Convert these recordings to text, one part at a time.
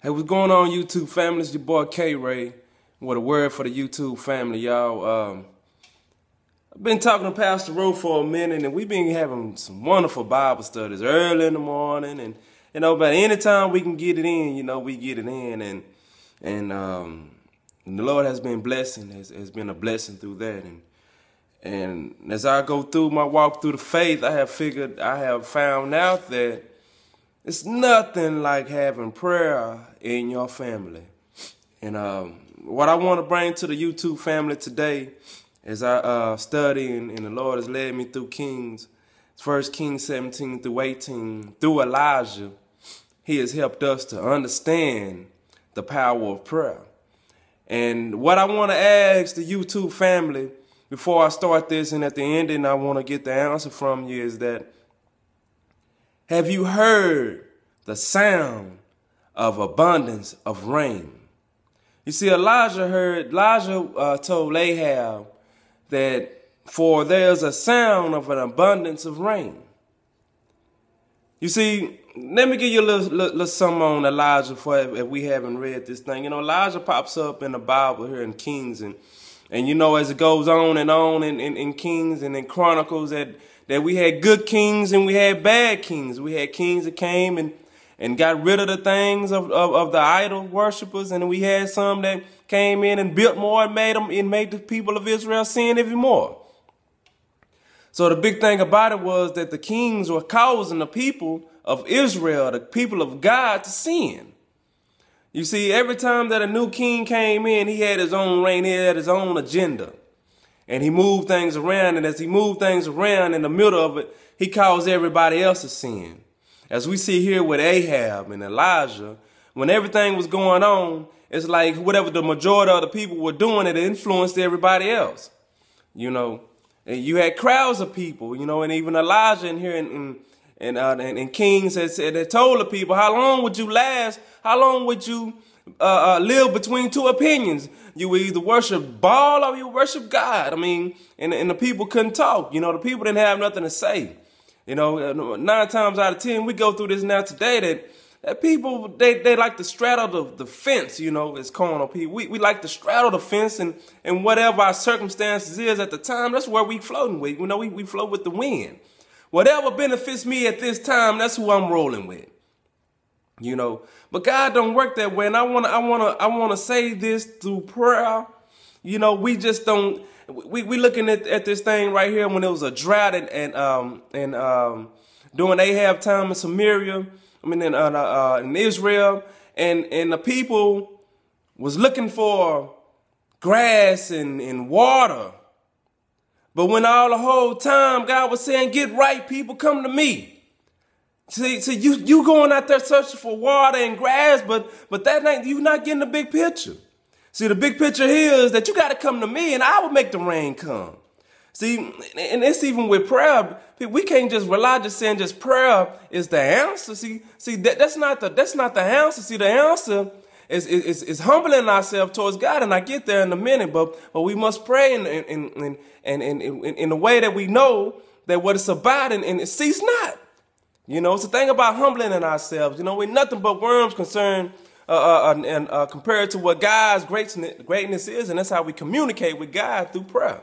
Hey, what's going on, YouTube family? It's your boy K-Ray with a word for the YouTube family, y'all. I've been talking to Pastor Rowe for a minute, and we've been having some wonderful Bible studies early in the morning, and but anytime we can get it in, we get it in, and the Lord has been blessing, has been a blessing through that, and as I go through my walk through the faith, I have found out that it's nothing like having prayer in your family. And what I want to bring to the YouTube family today as I study and the Lord has led me through Kings, 1 Kings 17 through 18, through Elijah, he has helped us to understand the power of prayer. And what I want to ask the YouTube family before I start this and at the ending I want to get the answer from you is that, have you heard the sound of abundance of rain? You see, Elijah told Ahab that for there's a sound of an abundance of rain. You see, let me give you a little something on Elijah if we haven't read this thing. Elijah pops up in the Bible here in Kings and as it goes on in Kings and in Chronicles that we had good kings and we had bad kings. We had kings that came and got rid of the things of the idol worshipers, and we had some that came in and built more and made the people of Israel sin even more. So the big thing about it was that the kings were causing the people of Israel, the people of God, to sin. You see, every time that a new king came in, he had his own reign, he had his own agenda. And he moved things around, and as he moved things around in the middle of it, he caused everybody else to sin. As we see here with Ahab and Elijah, when everything was going on, it's like whatever the majority of the people were doing, it influenced everybody else. And you had crowds of people, and even Elijah in here in Kings had told the people, how long would you last? How long would you live between two opinions? You would either worship Baal or you worship God. And the people couldn't talk. The people didn't have nothing to say. 9 times out of 10, we go through this now today that people, they like to straddle the fence, as carnal people. We like to straddle the fence and whatever our circumstances is at the time, that's where we floating with. We float with the wind. Whatever benefits me at this time, that's who I'm rolling with. But God don't work that way, and I wanna say this through prayer. We just don't. We looking at this thing right here when it was a drought and during Ahab time in Samaria, in Israel, and the people was looking for grass and water. But when all the whole time God was saying, get right, people, come to me. See, you going out there searching for water and grass, but that ain't, you not getting the big picture. See, the big picture here is that you got to come to me and I will make the rain come. See, and it's even with prayer. We can't just rely just saying just prayer is the answer. See, that's not the answer. See, the answer is humbling ourselves towards God, and I get there in a minute. But we must pray in the way that we know that what it's about, and it cease not. It's the thing about humbling in ourselves. We're nothing but worms concerned compared to what God's greatness is, and that's how we communicate with God through prayer.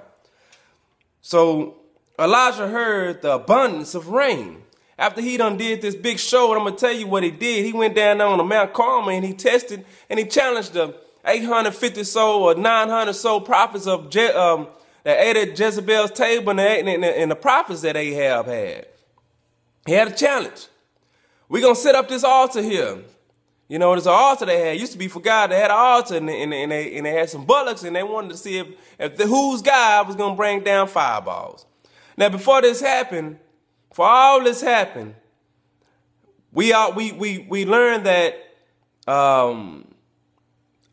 So Elijah heard the abundance of rain. After he done did this big show, and I'm going to tell you what he did. He went down there on the Mount Carmel and he tested and he challenged the 850 soul or 900 soul prophets of that ate at Jezebel's table and the prophets that Ahab had. He had a challenge. We're going to set up this altar here. There's an altar they had. It used to be for God. They had an altar and they had some bullocks, and they wanted to see if whose God was going to bring down fireballs. Now, before this happened, for all this happened, we learned that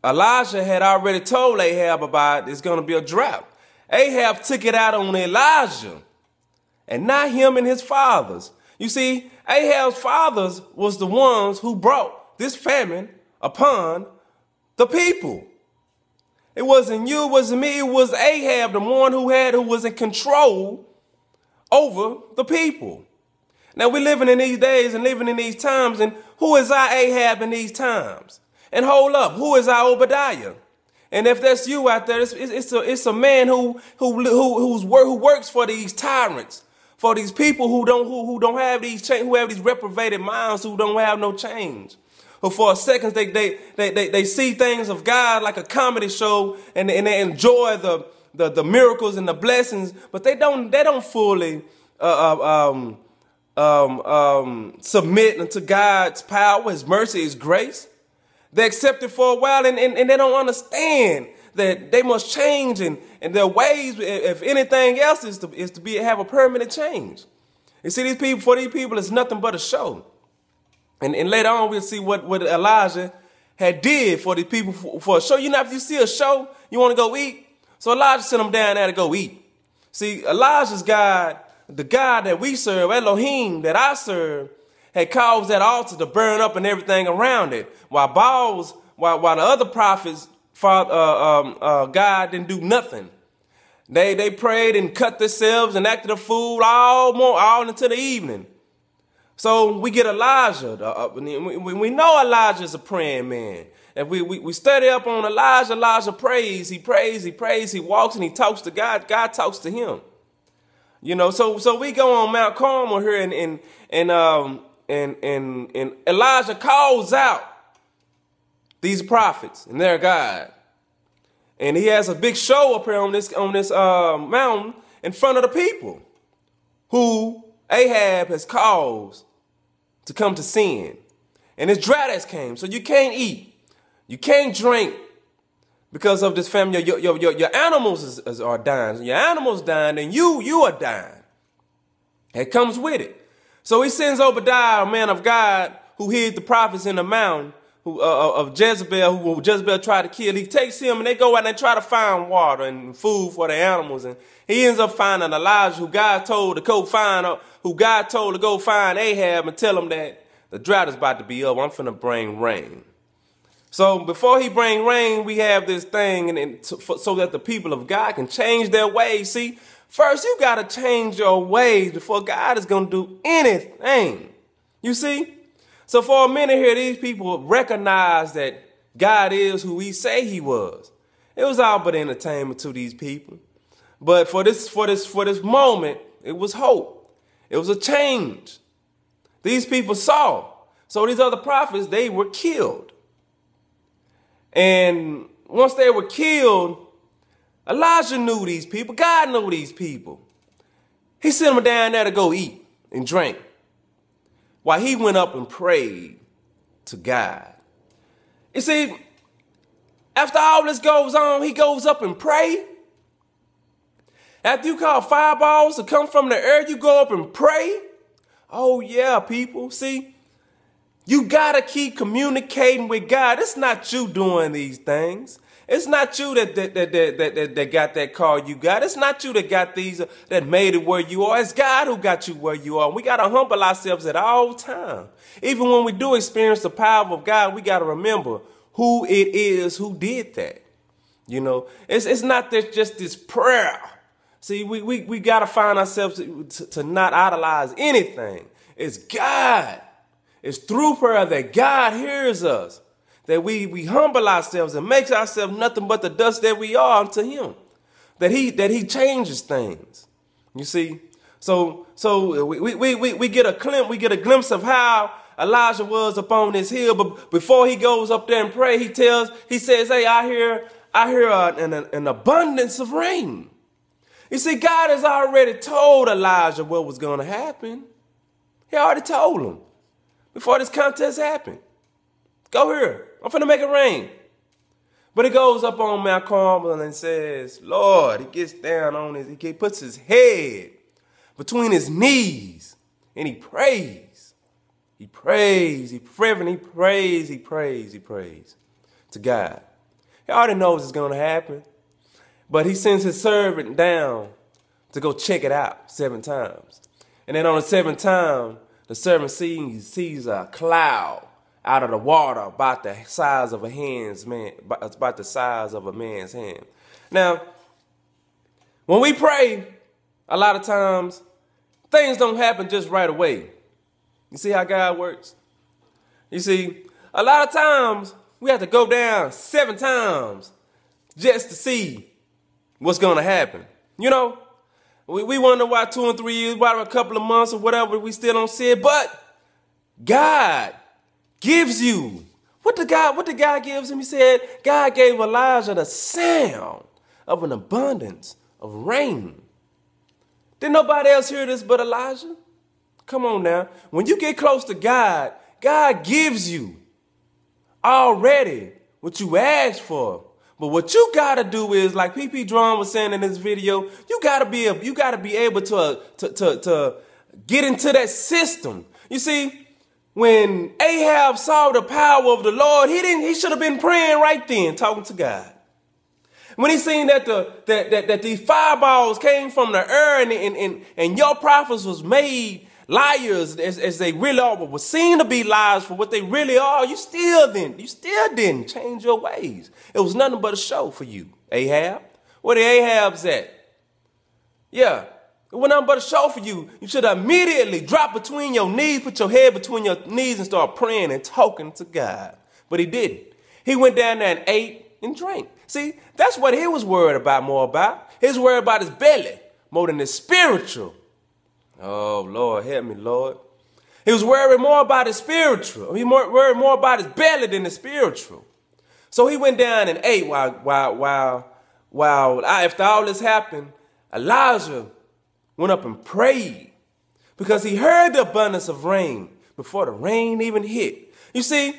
Elijah had already told Ahab about it's going to be a drought. Ahab took it out on Elijah and not him and his fathers. You see, Ahab's fathers was the ones who brought this famine upon the people. It wasn't you, it wasn't me, it was Ahab, the one who was in control over the people. Now we're living in these days and living in these times, and who is our Ahab in these times? And hold up, who is our Obadiah? And if that's you out there, it's a man who works for these tyrants, for these people who don't have these who have these reprobated minds, who don't have no change. Who for a second they see things of God like a comedy show, and they enjoy the miracles and the blessings, but they don't fully submit unto God's power, His mercy, His grace. They accept it for a while, and they don't understand that they must change and their ways, if anything else, is to have a permanent change. You see, for these people, it's nothing but a show. And later on, we'll see what Elijah had did for these people for a show. You know, if you see a show, you want to go eat. So Elijah sent them down there to go eat. See, Elijah's God, the God that we serve, Elohim, that I serve, had caused that altar to burn up and everything around it. While the other prophets, God didn't do nothing. They prayed and cut themselves and acted a fool all into the evening. So we get Elijah. We know Elijah is a praying man. If we study up on Elijah, Elijah prays, he prays, he walks and he talks to God. God talks to him. You know, so we go on Mount Carmel here, and Elijah calls out these prophets and their God. And he has a big show up here on this mountain in front of the people who Ahab has caused to come to sin. And this drought has came, so you can't eat, you can't drink because of this famine. Your animals are dying. Your animals dying, and you are dying. It comes with it. So he sends Obadiah, a man of God, who hid the prophets in the mountain of Jezebel, who Jezebel tried to kill. He takes him, and they go out and they try to find water and food for the animals. And he ends up finding Elijah, who God told to go find Ahab and tell him that the drought is about to be up. I'm finna bring rain. So before he bring rain, we have this thing, so that the people of God can change their ways. See, first you got to change your ways before God is going to do anything. You see? So for a minute here, these people recognize that God is who He say He was. It was all but entertainment to these people. But for this moment, it was hope. It was a change. These people saw. So these other prophets, they were killed. And once they were killed, Elijah knew these people. God knew these people. He sent them down there to go eat and drink, while he went up and prayed to God. You see, after all this goes on, he goes up and pray. After you call fireballs to come from the earth, you go up and pray. Oh yeah, people. See, you gotta keep communicating with God. It's not you doing these things. It's not you that got that car you got. It's not you that got these, that made it where you are. It's God who got you where you are. We got to humble ourselves at all times. Even when we do experience the power of God, we got to remember who it is who did that. You know, it's not just this prayer. See, we got to find ourselves to not idolize anything. It's God. It's through prayer that God hears us. That we humble ourselves and makes ourselves nothing but the dust that we are unto Him. That he changes things. You see? So we get a glimpse of how Elijah was up on this hill, but before he goes up there and pray, he says, hey, I hear an abundance of rain. You see, God has already told Elijah what was going to happen. He already told him before this contest happened. Go here. I'm finna make it rain. But he goes up on Mount Carmel and says, Lord, he gets down on he puts his head between his knees and he prays. He prays, he prays to God. He already knows it's going to happen. But he sends his servant down to go check it out 7 times. And then on the 7th time, the servant sees a cloud out of the water about the size of a man's hand. Now, when we pray, a lot of times, things don't happen just right away. You see how God works? You see, a lot of times, We have to go down 7 times just to see what's going to happen. You know, we wonder why 2 and 3 years, why a couple of months or whatever, we still don't see it. But God gives you. What did God gives him? He said, God gave Elijah the sound of an abundance of rain. Didn't nobody else hear this but Elijah? Come on now. When you get close to God, God gives you already what you asked for. But what you gotta do is, like PP Drum was saying in this video, you gotta be able to get into that system. You see, when Ahab saw the power of the Lord, he should have been praying right then, talking to God. When he seen that these fireballs came from the air and your prophets was made liars as they really are, but was seen to be liars for what they really are, you still didn't change your ways. It was nothing but a show for you, Ahab. Where the Ahab's at? Yeah, it was nothing but a show for you. You should immediately drop between your knees, put your head between your knees and start praying and talking to God. But he didn't. He went down there and ate and drank. See, that's what he was worried about more about. He was worried about his belly more than his spiritual. Oh, Lord, help me, Lord. He was worried more about his spiritual. He worried more about his belly than his spiritual. So he went down and ate while after all this happened, Elijah went up and prayed because he heard the abundance of rain before the rain even hit. You see,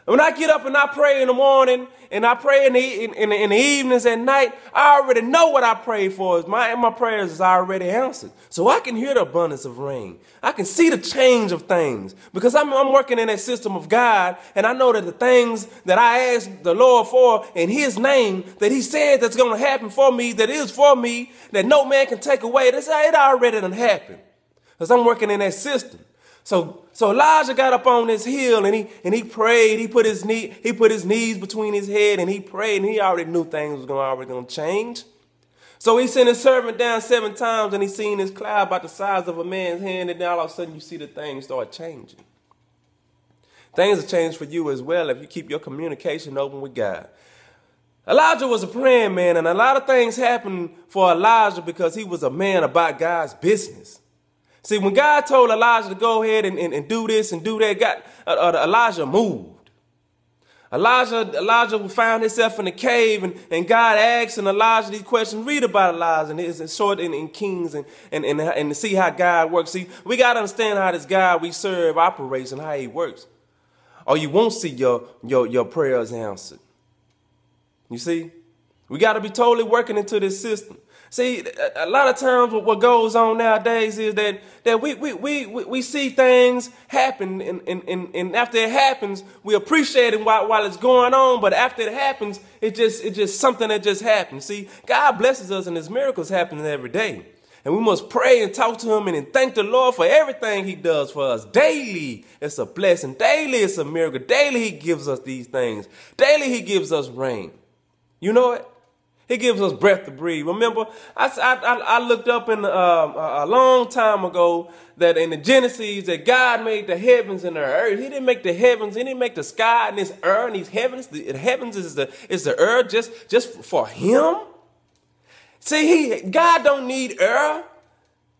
when I get up and I pray in the morning and I pray in the evenings at night, I already know what I pray for. My prayers is already answered. So I can hear the abundance of rain. I can see the change of things because I'm working in that system of God, and I know that the things that I ask the Lord for in his name, that he said that's going to happen for me, that is for me, that no man can take away, it already done happened because I'm working in that system. So Elijah got up on this hill and he prayed. He put his knees between his head and he prayed, and he already knew things was already gonna change. So he sent his servant down 7 times and he seen this cloud about the size of a man's hand, and then all of a sudden you see the things start changing. Things will change for you as well if you keep your communication open with God. Elijah was a praying man, and a lot of things happened for Elijah because he was a man about God's business. See, when God told Elijah to go ahead and do this and do that, Elijah moved. Elijah found himself in a cave, and God asked Elijah these questions. Read about Elijah, and it's short in Kings, and see how God works. See, we got to understand how this God we serve operates and how he works, or you won't see your prayers answered. You see, we got to be totally working into this system. See, a lot of times what goes on nowadays is that we see things happen, and after it happens, we appreciate it while it's going on. But after it happens, it's just something that just happens. See, God blesses us, and his miracles happen every day. And we must pray and talk to him and thank the Lord for everything he does for us. Daily, it's a blessing. Daily, it's a miracle. Daily, he gives us these things. Daily, he gives us rain. You know it? He gives us breath to breathe. Remember, I looked up in a long time ago that in the Genesis that God made the heavens and the earth. He didn't make the heavens. He didn't make the sky and this earth and these heavens. The heavens is the earth just for him. See, God don't need earth.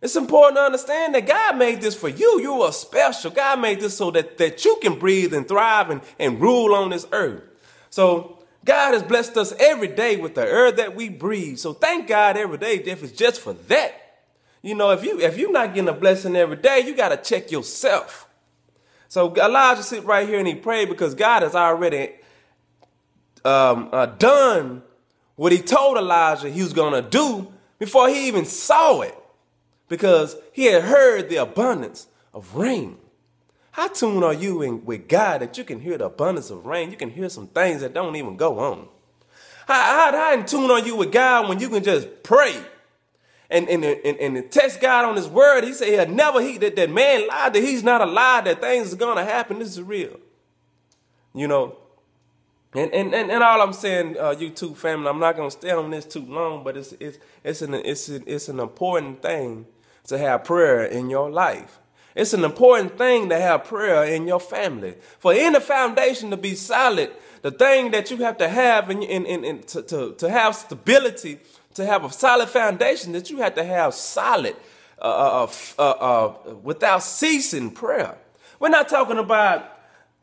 It's important to understand that God made this for you. You are special. God made this so that you can breathe and thrive and rule on this earth. So God has blessed us every day with the air that we breathe. So thank God every day if it's just for that. You know, if you're not getting a blessing every day, you got to check yourself. So Elijah sit right here and he prayed because God has already done what he told Elijah he was going to do before he even saw it, because he had heard the abundance of rain. How tuned are you with God that you can hear the abundance of rain? You can hear some things that don't even go on. How in tune are you with God when you can just pray and text God on his word? He said that man lied, that he's not a lie, that things are going to happen. This is real. You know, and all I'm saying, YouTube family, I'm not going to stay on this too long, but it's an important thing to have prayer in your life. It's an important thing to have prayer in your family. For any foundation to be solid, the thing that you have to have to have stability, to have a solid foundation, that you have to have solid, without ceasing prayer. We're not talking about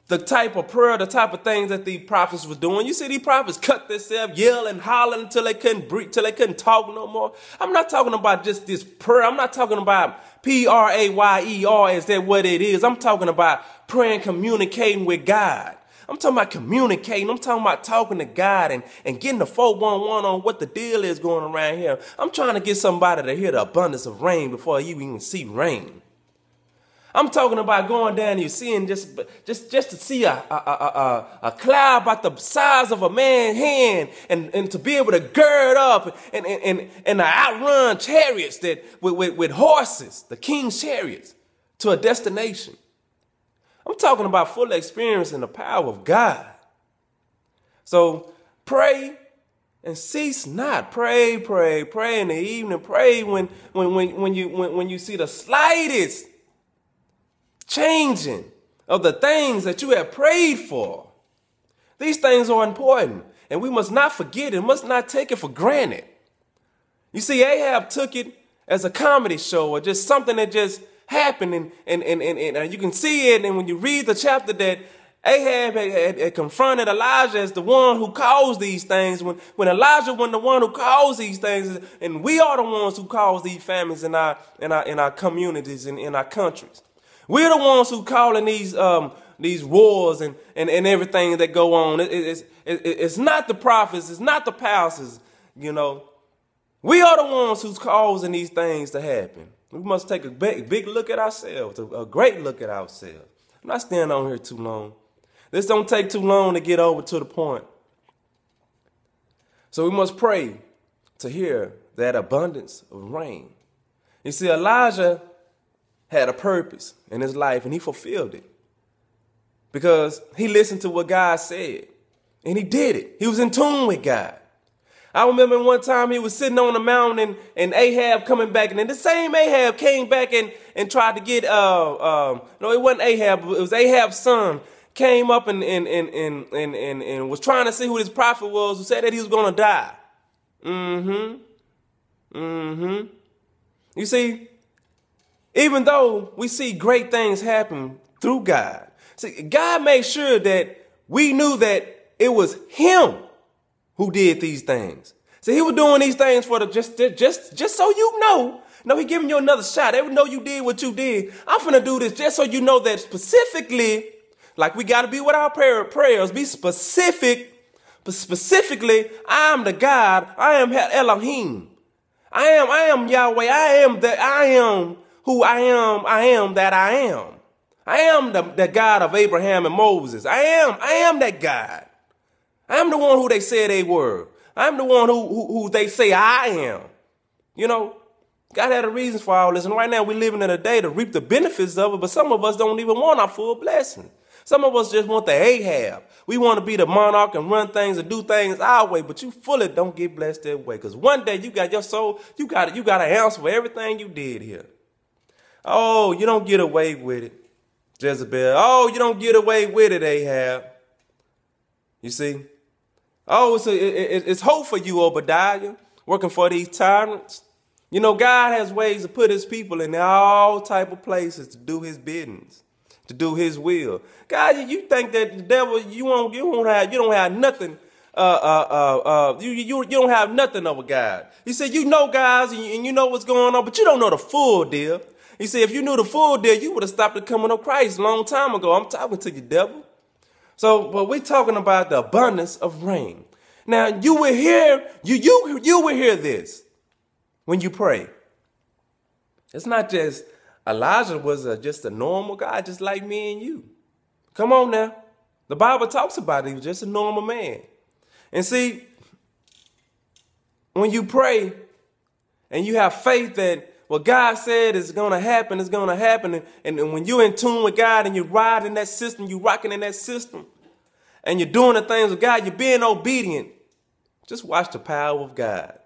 the type of prayer, the type of things that the prophets were doing. You see these prophets cut themselves, yell and holler until they couldn't breathe, till they couldn't talk no more. I'm not talking about just this prayer. I'm not talking about prayer. Is that what it is? I'm talking about praying, communicating with God. I'm talking about communicating. I'm talking about talking to God and getting the 411 on what the deal is going around here. I'm trying to get somebody to hear the abundance of rain before you even see rain. I'm talking about going down here, seeing just to see a cloud about the size of a man's hand, and to be able to gird up and outrun chariots that with horses, the king's chariots, to a destination. I'm talking about full experience in the power of God. So pray and cease not. Pray in the evening. Pray when you see the slightest changing of the things that you have prayed for. These things are important, and we must not forget and must not take it for granted. You see, Ahab took it as a comedy show or just something that just happened, and you can see it. And when you read the chapter, that Ahab had confronted Elijah as the one who caused these things, when Elijah wasn't the one who caused these things, and we are the ones who cause these famines in our communities and in our countries. We're the ones who calling these wars and everything that go on. It's not the prophets. It's not the pastors. You know, we are the ones who's causing these things to happen. We must take a big look at ourselves, a great look at ourselves. I'm not staying on here too long. This don't take too long to get over to the point. So we must pray to hear that abundance of rain. You see, Elijah had a purpose in his life, and he fulfilled it because he listened to what God said, and he did it. He was in tune with God. I remember one time he was sitting on the mountain, and Ahab coming back, and then the same Ahab came back and tried to get no, it wasn't Ahab, it was Ahab's son, came up and was trying to see who this prophet was, who said that he was going to die. You see, even though we see great things happen through God, see, God made sure that we knew that it was him who did these things. See, he was doing these things for just so you know. No, he giving you another shot. They would know you did what you did. I'm finna do this just so you know that specifically, like we got to be with our prayers, be specific. But specifically, I am the God. I am Elohim. I am Yahweh. I am who I am that I am. I am the God of Abraham and Moses. I am that God. I am the one who they say they were. I'm the one who they say I am. You know, God had a reason for all this. And right now we're living in a day to reap the benefits of it. But some of us don't even want our full blessing. Some of us just want the Ahab. We want to be the monarch and run things and do things our way. But you fully don't get blessed that way. Because one day you got your soul. You got an answer for everything you did here. Oh, you don't get away with it, Jezebel. Oh, you don't get away with it, Ahab. You see? Oh, it's hope for you, Obadiah, working for these tyrants. You know, God has ways to put his people in all type of places to do his business, to do his will. God, you think that the devil, you don't have nothing. You don't have nothing over God. You say you know guys and you know what's going on, but you don't know the full deal. You see, if you knew the full deal, you would have stopped the coming of Christ a long time ago. I'm talking to you, devil. So, but we're talking about the abundance of rain. Now, you will hear, you will hear this when you pray. It's not just Elijah was just a normal guy, just like me and you. Come on now. The Bible talks about it. He was just a normal man. And see, when you pray and you have faith that what God said is going to happen, it's going to happen. And when you're in tune with God and you're riding in that system, you're rocking in that system, and you're doing the things of God, you're being obedient, just watch the power of God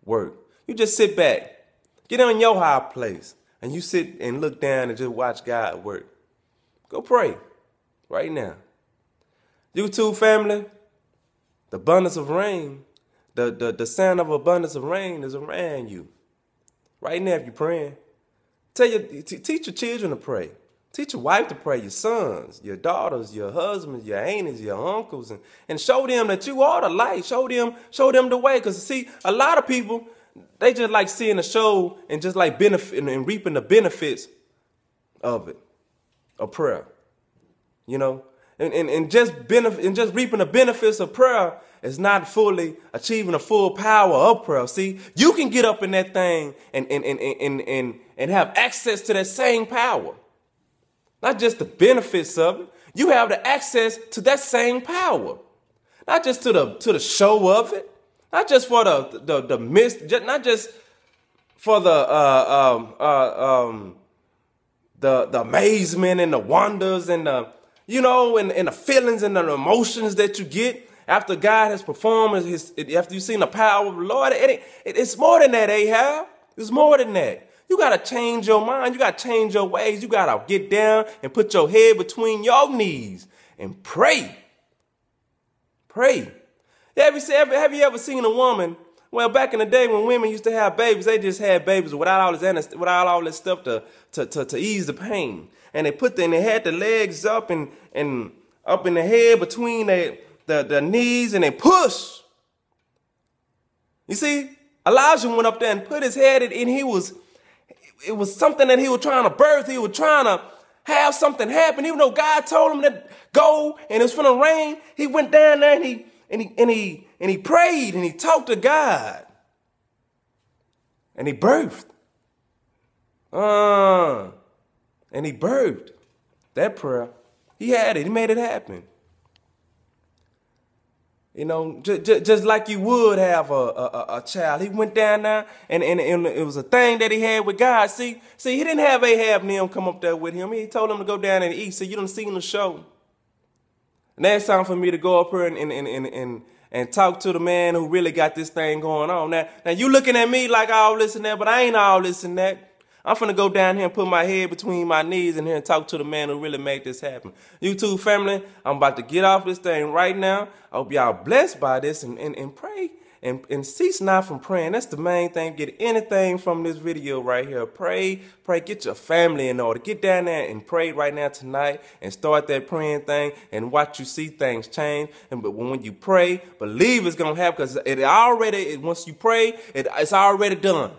work. You just sit back, get on your high place, and you sit and look down and just watch God work, go pray right now. YouTube family, the abundance of rain, the sound of abundance of rain is around you. Right now, if you're praying, teach your children to pray. Teach your wife to pray, your sons, your daughters, your husbands, your aunties, your uncles, and show them that you are the light. Show them the way. Because see, a lot of people, they just like seeing a show and just like benefiting and reaping the benefits of it, of prayer. You know, and just reaping the benefits of prayer is not fully achieving the full power of prayer. See, you can get up in that thing and have access to that same power. Not just the benefits of it. You have the access to that same power. Not just to the show of it. Not just for the mist. Not just for the amazement and the wonders and the, you know, and the feelings and the emotions that you get after God has performed after you've seen the power of the Lord. It's more than that, Ahab. It's more than that. You got to change your mind. You got to change your ways. You got to get down and put your head between your knees and pray. Pray. Have you ever seen a woman? Well, back in the day when women used to have babies, they just had babies without all this stuff to ease the pain. And they had the legs up and up in the head between the knees, and they push. You see, Elijah went up there and put his head in, and it was something that he was trying to birth. He was trying to have something happen. Even though God told him to go and it was going to rain, he went down there and he prayed and he talked to God. And he birthed. And he birthed that prayer. He had it. He made it happen. You know, just like you would have a child. He went down there, and it was a thing that he had with God. See, he didn't have Ahab and them come up there with him. He told him to go down and eat. See, you done seen the show. Now it's time for me to go up here and talk to the man who really got this thing going on. Now you looking at me like all this and that, but I ain't all this and that. I'm finna go down here and put my head between my knees and here and talk to the man who really made this happen. YouTube family, I'm about to get off this thing right now. I hope y'all blessed by this and pray and cease not from praying. That's the main thing. Get anything from this video right here. Pray, get your family in order. Get down there and pray right now tonight and start that praying thing and watch you see things change. But when you pray, believe it's going to happen, because once you pray, it's already done.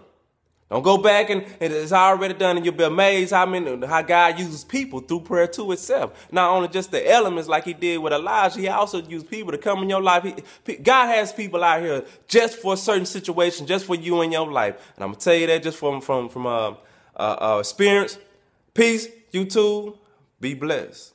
Don't go back and it's already done, and you'll be amazed how God uses people through prayer too itself. Not only just the elements like he did with Elijah, he also used people to come in your life. God has people out here just for a certain situation, just for you in your life. And I'm going to tell you that just from experience. Peace, YouTube. Be blessed.